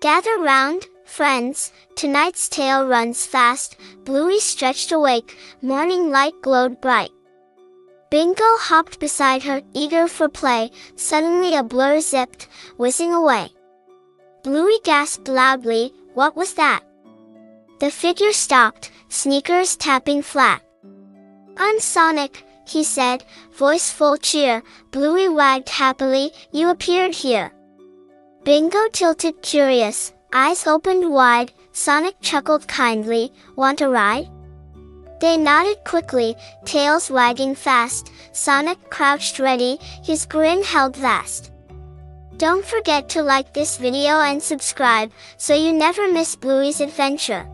Gather round, friends, tonight's tale runs fast. Bluey stretched awake, morning light glowed bright. Bingo hopped beside her, eager for play. Suddenly a blur zipped, whizzing away. Bluey gasped loudly, "What was that?" The figure stopped, sneakers tapping flat. "I'm Sonic," he said, voice full cheer. Bluey wagged happily, "You appeared here." Bingo tilted curious, eyes opened wide. Sonic chuckled kindly, "Want a ride?" They nodded quickly, tails wagging fast. Sonic crouched ready, his grin held vast. Don't forget to like this video and subscribe, so you never miss Bluey's adventure.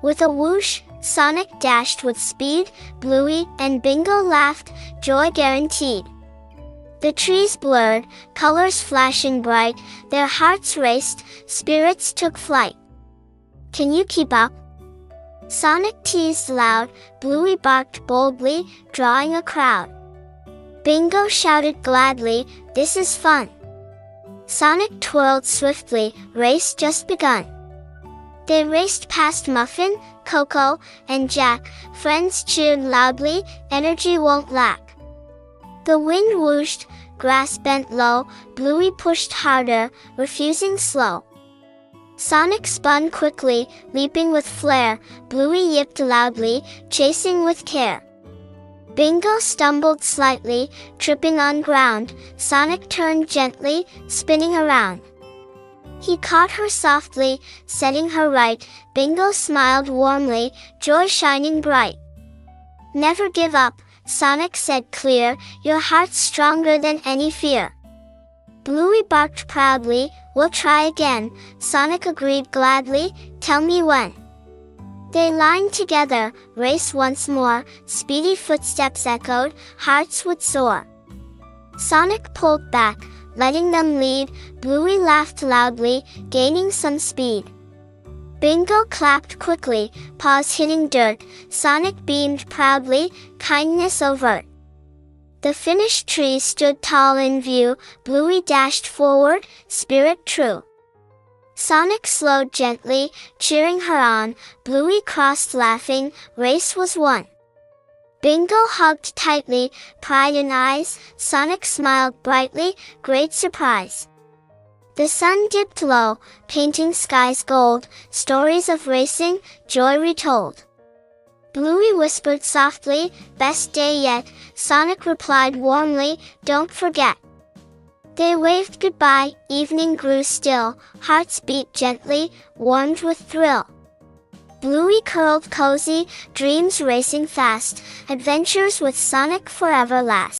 With a whoosh, Sonic dashed with speed. Bluey and Bingo laughed, joy guaranteed. The trees blurred, colors flashing bright. Their hearts raced, spirits took flight. "Can you keep up?" Sonic teased loud. Bluey barked boldly, drawing a crowd. Bingo shouted gladly, "This is fun." Sonic twirled swiftly, race just begun. They raced past Muffin, Coco, and Jack. Friends cheered loudly, energy won't lack. The wind whooshed, grass bent low. Bluey pushed harder, refusing slow. Sonic spun quickly, leaping with flair. Bluey yipped loudly, chasing with care. Bingo stumbled slightly, tripping on ground. Sonic turned gently, spinning around. He caught her softly, setting her right. Bingo smiled warmly, joy shining bright. "Never give up," Sonic said clear, "your heart's stronger than any fear." Bluey barked proudly, "We'll try again." Sonic agreed gladly, "Tell me when." They lined together, race once more. Speedy footsteps echoed, hearts would soar. Sonic pulled back, letting them lead. Bluey laughed loudly, gaining some speed. Bingo clapped quickly, paws hitting dirt. Sonic beamed proudly, kindness overt. The finished tree stood tall in view. Bluey dashed forward, spirit true. Sonic slowed gently, cheering her on. Bluey crossed laughing, race was won. Bingo hugged tightly, pride in eyes. Sonic smiled brightly, great surprise. The sun dipped low, painting skies gold. Stories of racing, joy retold. Bluey whispered softly, "Best day yet." Sonic replied warmly, "Don't forget." They waved goodbye, evening grew still. Hearts beat gently, warmed with thrill. Bluey curled cozy, dreams racing fast. Adventures with Sonic forever last.